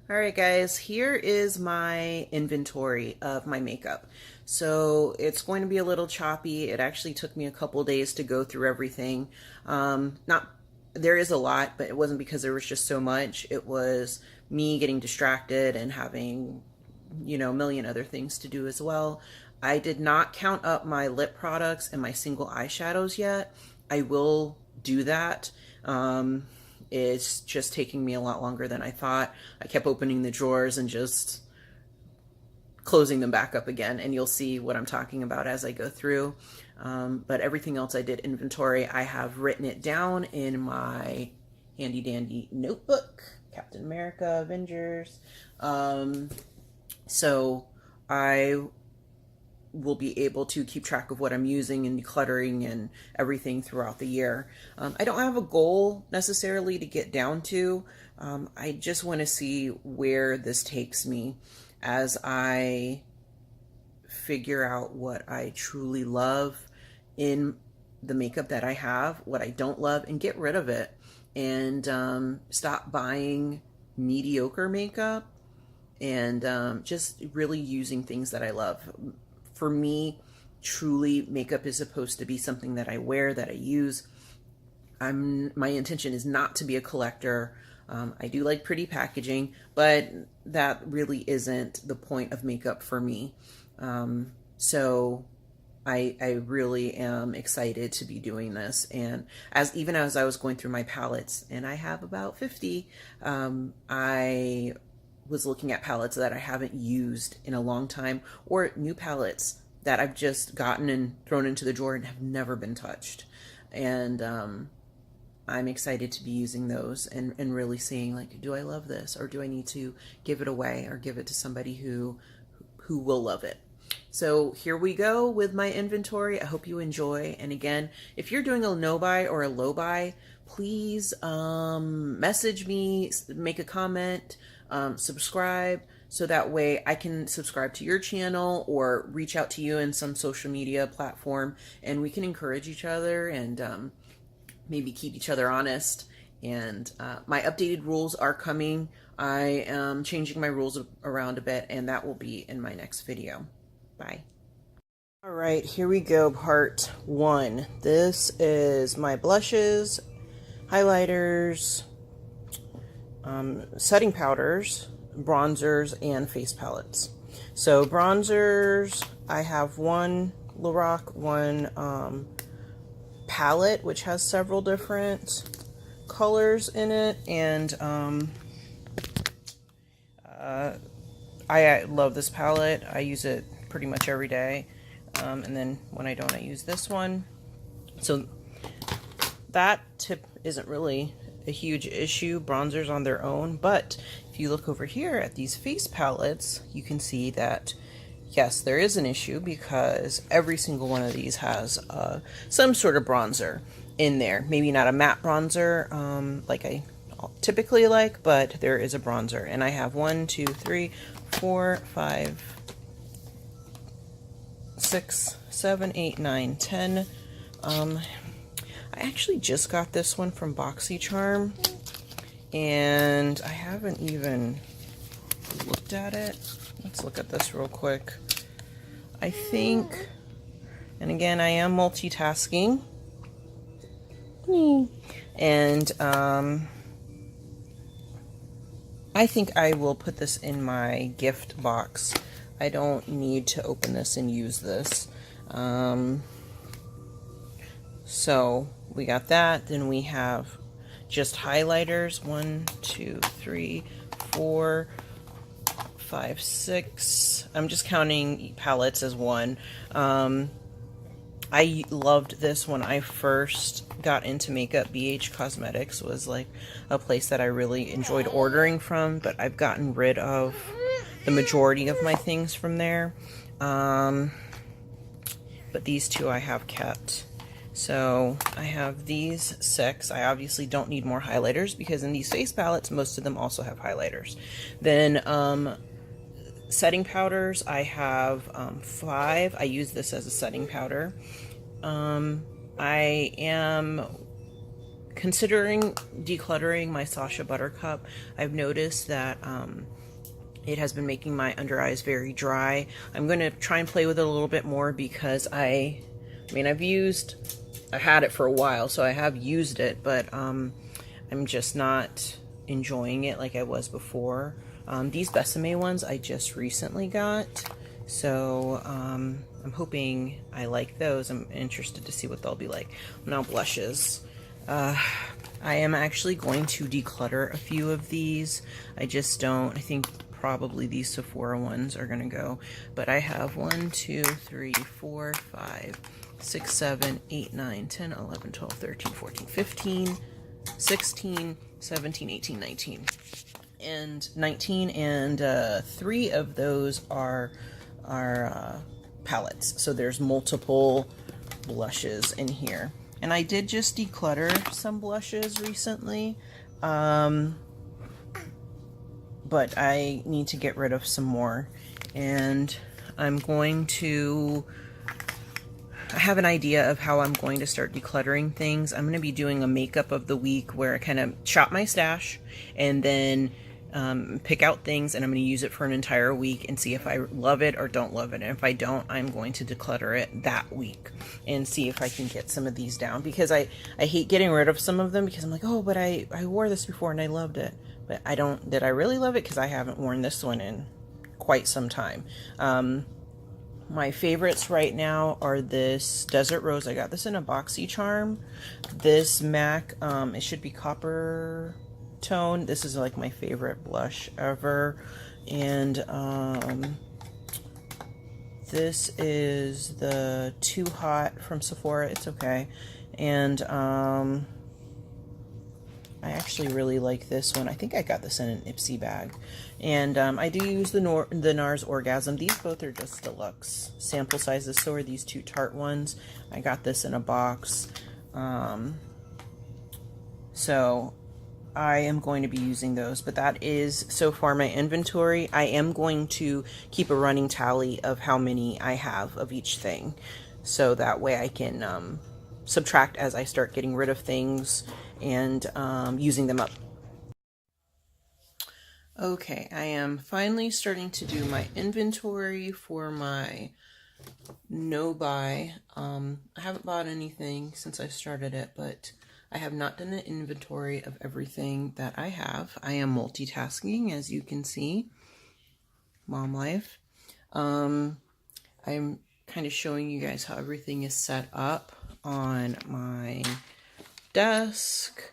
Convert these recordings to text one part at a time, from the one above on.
All right, guys, here is my inventory of my makeup. So it's going to be a little choppy. It actually took me a couple days to go through everything. Not There is a lot, but it wasn't because there was just so much. It was me getting distracted and having, a million other things to do as well. I did not count up my lip products and my single eyeshadows yet. I will do that. It's just taking me a lot longer than I thought. I kept opening the drawers and just closing them back up again, and you'll see what I'm talking about as I go through. But everything else I did inventory. I have written it down in my handy dandy notebook, Captain America, Avengers. So I will be able to keep track of what I'm using and decluttering and everything throughout the year. I don't have a goal necessarily to get down to. I just want to see where this takes me as I figure out what I truly love in the makeup that I have, what I don't love, and get rid of it, and stop buying mediocre makeup, and just really using things that I love. For me, truly, makeup is supposed to be something that I wear, that I use. My intention is not to be a collector. I do like pretty packaging, but that really isn't the point of makeup for me. So I really am excited to be doing this. And even as I was going through my palettes, and I have about 50, I was looking at palettes that I haven't used in a long time, or new palettes that I've just gotten and thrown into the drawer and have never been touched. And I'm excited to be using those and really seeing, like, do I love this, or do I need to give it away or give it to somebody who will love it? So here we go with my inventory. I hope you enjoy. And again, if you're doing a no buy or a low buy, please message me, make a comment, subscribe, so that way I can subscribe to your channel or reach out to you in some social media platform, and we can encourage each other and maybe keep each other honest. And my updated rules are coming. I am changing my rules around a bit, and that will be in my next video. Bye. All right, here we go, part 1. This is my blushes, highlighters, setting powders, bronzers, and face palettes. So bronzers, I have one Lorac, one palette, which has several different colors in it, and I love this palette. I use it pretty much every day, and then when I don't, I use this one. So that tip isn't really a huge issue, bronzers on their own, but if you look over here at these face palettes, you can see that yes, there is an issue, because every single one of these has some sort of bronzer in there. Maybe not a matte bronzer like I typically like, but there is a bronzer. And I have 1, 2, 3, 4, 5, 6, 7, 8, 9, 10. I actually just got this one from BoxyCharm, and I haven't even looked at it. Let's look at this real quick. I think, and again, I am multitasking, and I think I will put this in my gift box. I don't need to open this and use this. So we got that. Then we have just highlighters. 1, 2, 3, 4, 5, 6. I'm just counting palettes as one. I loved this when I first got into makeup. BH Cosmetics was like a place that I really enjoyed ordering from, but I've gotten rid of the majority of my things from there. But these two I have kept. So I have these 6. I obviously don't need more highlighters, because in these face palettes, most of them also have highlighters. Then setting powders, I have 5. I use this as a setting powder. I am considering decluttering my Sacha Buttercup, I've noticed that it has been making my under eyes very dry. I'm going to try and play with it a little bit more because I mean, I've had it for a while, so I have used it, but I'm just not enjoying it like I was before. These Besame ones I just recently got, so I'm hoping I like those. I'm interested to see what they'll be like. Now blushes. I am actually going to declutter a few of these. I think probably these Sephora ones are gonna go, but I have 1, 2, 3, 4, 5, 6, 7, 8, 9, 10, 11, 12, 13, 14, 15, 16, 17, 18, 19, and 19, and 3 of those are palettes. So there's multiple blushes in here. And I did just declutter some blushes recently, but I need to get rid of some more. And I have an idea of how I'm going to start decluttering things. I'm going to be doing a makeup of the week where I kind of shop my stash and then pick out things, and I'm going to use it for an entire week and see if I love it or don't love it. And if I don't, I'm going to declutter it that week and see if I can get some of these down, because I hate getting rid of some of them because I'm like, oh, but I wore this before and I loved it. But did I really love it? Because I haven't worn this one in quite some time. My favorites right now are this Desert Rose. I got this in a BoxyCharm. This MAC, it should be copper tone. This is like my favorite blush ever. And this is the Too Hot from Sephora. It's okay. And I actually really like this one. I think I got this in an Ipsy bag. And I do use the NARS Orgasm. These both are just deluxe sample sizes. So are these 2 Tarte ones. I got this in a box. So I am going to be using those. But that is so far my inventory. I am going to keep a running tally of how many I have of each thing, so that way I can subtract as I start getting rid of things and using them up. Okay, I am finally starting to do my inventory for my no buy. I haven't bought anything since I started it, but I have not done an inventory of everything that I have. I am multitasking, as you can see. Mom life. I'm kind of showing you guys how everything is set up on my desk.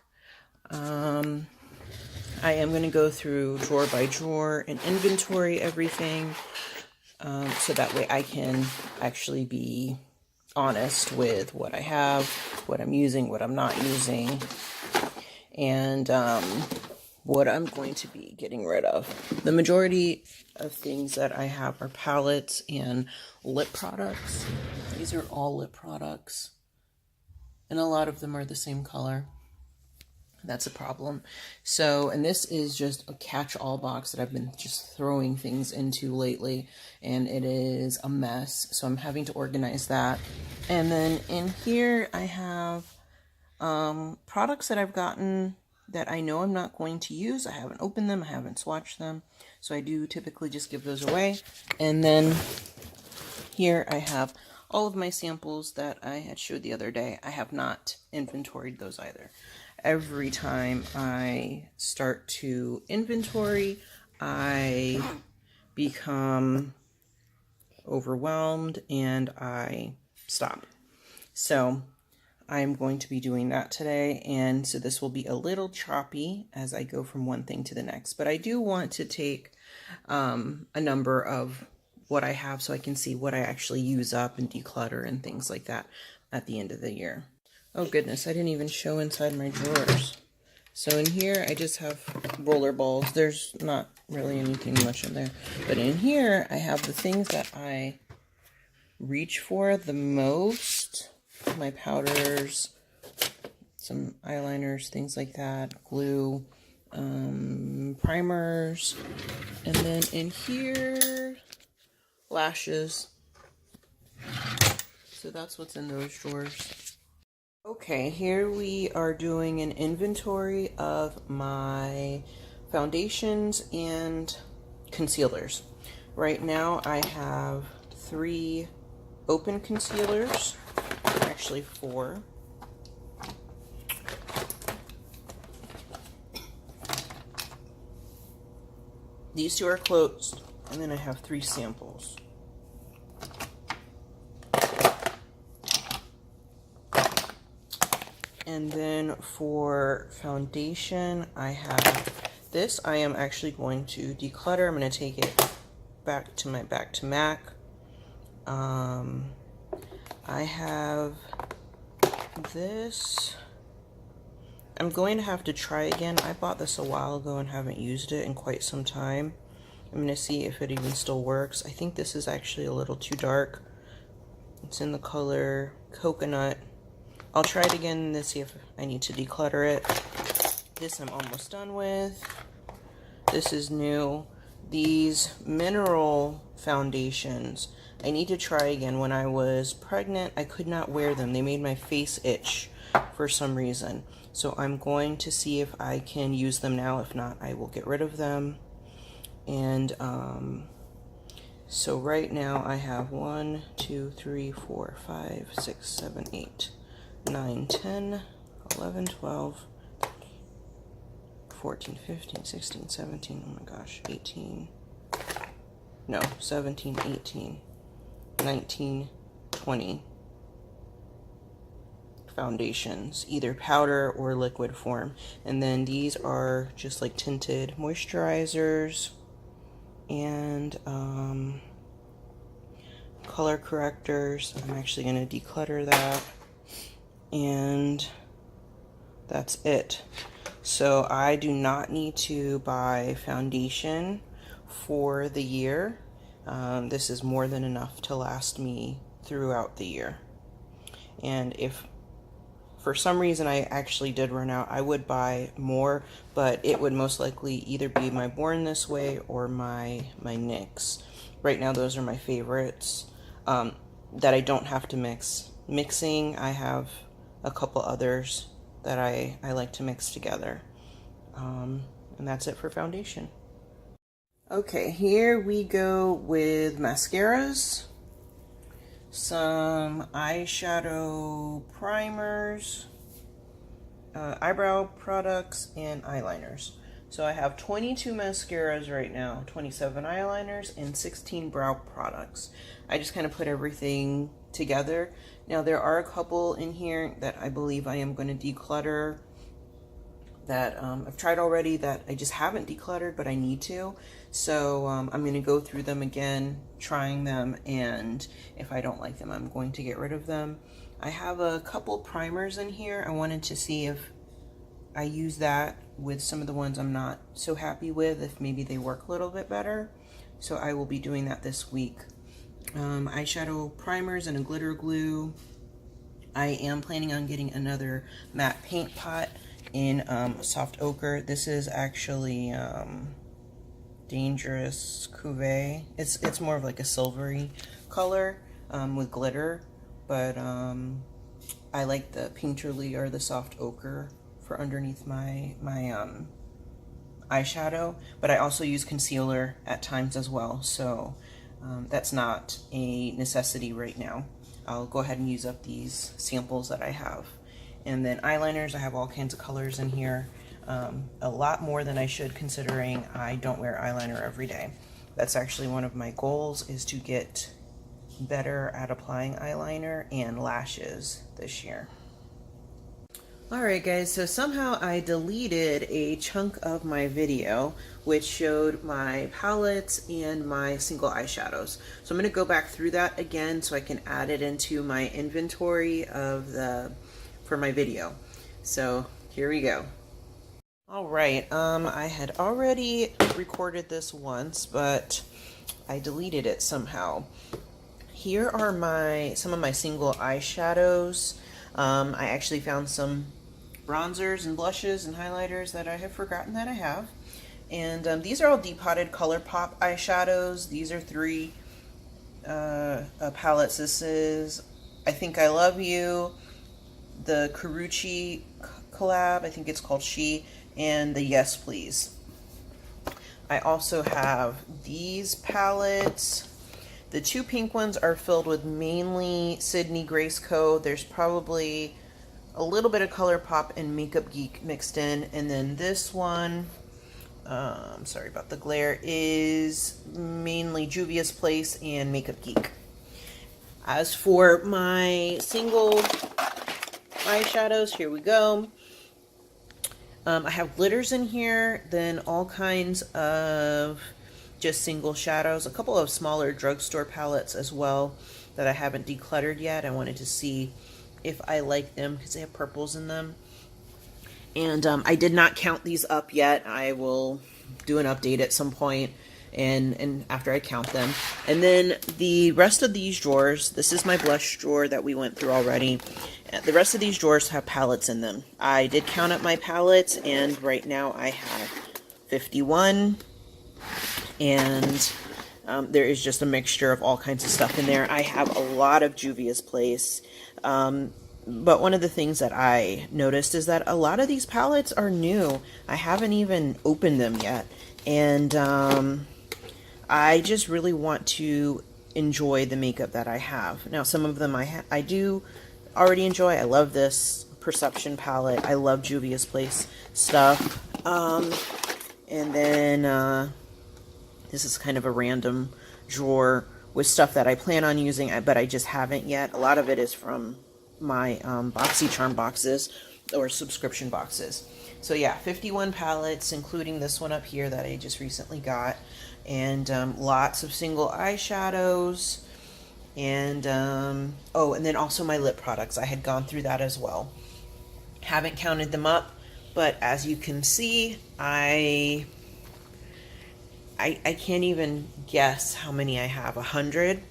I am going to go through drawer by drawer and inventory everything, so that way I can actually be honest with what I have, what I'm using, what I'm not using, and what I'm going to be getting rid of. The majority of things that I have are palettes and lip products. These are all lip products, and a lot of them are the same color. That's a problem. So, and this is just a catch-all box that I've been just throwing things into lately, and it is a mess. So I'm having to organize that. And then in here I have products that I've gotten that I know I'm not going to use. I haven't opened them, I haven't swatched them, so I do typically just give those away. And then here I have all of my samples that I had showed the other day. I have not inventoried those either. Every time I start to inventory, I become overwhelmed and I stop. So I'm going to be doing that today, and so this will be a little choppy as I go from one thing to the next. But I do want to take a number of what I have so I can see what I actually use up and declutter and things like that at the end of the year. Oh goodness, I didn't even show inside my drawers. So in here, I just have roller balls. There's not really anything much in there. But in here, I have the things that I reach for the most. My powders, some eyeliners, things like that, glue, primers. And then in here, lashes. So that's what's in those drawers. Okay, here we are doing an inventory of my foundations and concealers. Right now I have 3 open concealers, actually 4. These 2 are closed, and then I have 3 samples. And then for foundation, I have this. I am actually going to declutter. I'm going to take it back to my Back to MAC. I have this. I'm going to have to try again. I bought this a while ago and haven't used it in quite some time. I'm going to see if it even still works. I think this is actually a little too dark. It's in the color Coconut. I'll try it again and see if I need to declutter it. This I'm almost done with. This is new. These mineral foundations, I need to try again. When I was pregnant, I could not wear them. They made my face itch for some reason. So I'm going to see if I can use them now. If not, I will get rid of them. And so right now I have 1, 2, 3, 4, 5, 6, 7, 8. 9, 10, 11, 12, 14, 15, 16, 17, oh my gosh, 18, no, 17, 18, 19, 20 foundations, either powder or liquid form. And then these are just like tinted moisturizers and color correctors. I'm actually going to declutter that. And that's it. So I do not need to buy foundation for the year. This is more than enough to last me throughout the year. And if for some reason I actually did run out, I would buy more, but it would most likely either be my Born This Way or my NYX. Right now those are my favorites that I don't have to mix. Mixing, I have a couple others that I like to mix together. And that's it for foundation. Okay, here we go with mascaras, some eyeshadow primers, eyebrow products, and eyeliners. So I have 22 mascaras right now, 27 eyeliners, and 16 brow products. I just kind of put everything together. Now there are a couple in here that I believe I am going to declutter that I've tried already that I just haven't decluttered, but I need to. So I'm going to go through them again, trying them, and if I don't like them, I'm going to get rid of them. I have a couple primers in here. I wanted to see if I use that with some of the ones I'm not so happy with, if maybe they work a little bit better. So I will be doing that this week. Eyeshadow primers and a glitter glue. I am planning on getting another matte paint pot in soft ochre. This is actually Dangerous Cuvée. It's more of like a silvery color with glitter, but I like the Painterly or the soft ochre for underneath my eyeshadow, but I also use concealer at times as well, so that's not a necessity right now. I'll go ahead and use up these samples that I have. And then eyeliners, I have all kinds of colors in here, a lot more than I should, considering I don't wear eyeliner every day. That's actually one of my goals, is to get better at applying eyeliner and lashes this year. Alright guys, so somehow I deleted a chunk of my video which showed my palettes and my single eyeshadows. So I'm going to go back through that again so I can add it into my inventory of for my video. So here we go. Alright, I had already recorded this once, but I deleted it somehow. Here are some of my single eyeshadows. I actually found some bronzers and blushes and highlighters that I have forgotten that I have. And these are all Depotted ColourPop eyeshadows. These are 3 palettes. This is I Think I Love You, the Karuchi collab, I think it's called She, and the Yes Please. I also have these palettes. The two pink ones are filled with mainly Sydney Graceco. There's probably a little bit of ColourPop and Makeup Geek mixed in. And then this one, sorry about the glare, is mainly Juvia's Place and Makeup Geek. As for my single eyeshadows, here we go. I have glitters in here, then all kinds of just single shadows, a couple of smaller drugstore palettes as well that I haven't decluttered yet. I wanted to see if I like them because they have purples in them. And I did not count these up yet. I will do an update at some point and after I count them. And then the rest of these drawers, this is my blush drawer that we went through already. The rest of these drawers have palettes in them. I did count up my palettes, and right now I have 51. And there is just a mixture of all kinds of stuff in there. I have a lot of Juvia's Place. But one of the things that I noticed is that a lot of these palettes are new. I haven't even opened them yet. And I just really want to enjoy the makeup that I have. Now, some of them I do already enjoy. I love this Perception palette. I love Juvia's Place stuff. And then this is kind of a random drawer with stuff that I plan on using, but I just haven't yet. A lot of it is from my BoxyCharm boxes or subscription boxes. So yeah, 51 palettes, including this one up here that I just recently got. And lots of single eyeshadows. And, oh, and then also my lip products. I had gone through that as well. Haven't counted them up, but as you can see, I can't even guess how many I have. 100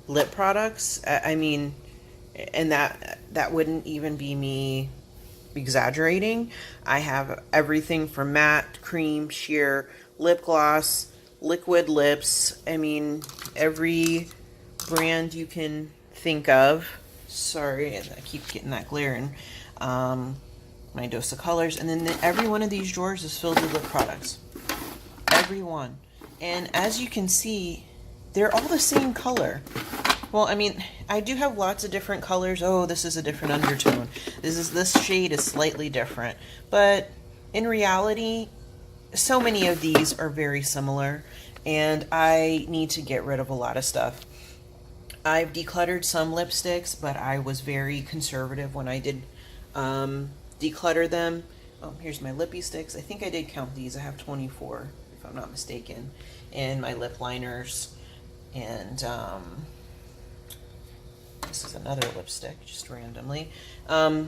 lip products. I mean, and that wouldn't even be me exaggerating. I have everything from matte, cream, sheer, lip gloss, liquid lips. I mean, every brand you can think of. Sorry, I keep getting that glare in. My dose of colors. And then every one of these drawers is filled with lip products. Every one. And as you can see, they're all the same color. Well, I mean, I do have lots of different colors. Oh, this is a different undertone. This shade is slightly different. But in reality, so many of these are very similar, and I need to get rid of a lot of stuff. I've decluttered some lipsticks, but I was very conservative when I did declutter them. Oh, here's my lippy sticks. I think I did count these. I have 24, if I'm not mistaken. And my lip liners. And this is another lipstick, just randomly. I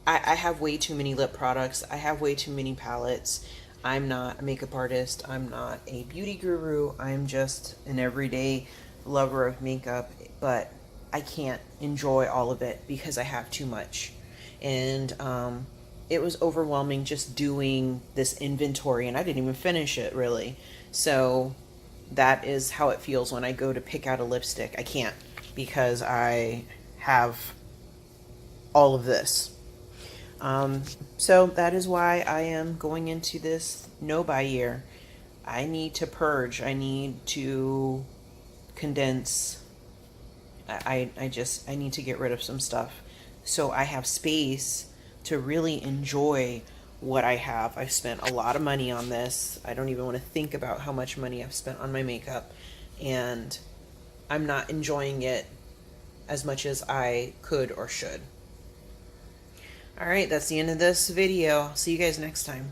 have way too many lip products. I have way too many palettes. I'm not a makeup artist. I'm not a beauty guru. I'm just an everyday lover of makeup, but I can't enjoy all of it because I have too much. And it was overwhelming just doing this inventory, and I didn't even finish it really. So that is how it feels when I go to pick out a lipstick. I can't because I have all of this. So that is why I am going into this no-buy year. I need to purge. I need to condense. I need to get rid of some stuff so I have space to really enjoy what I have. I've spent a lot of money on this. I don't even want to think about how much money I've spent on my makeup, and I'm not enjoying it as much as I could or should. Alright, that's the end of this video. See you guys next time.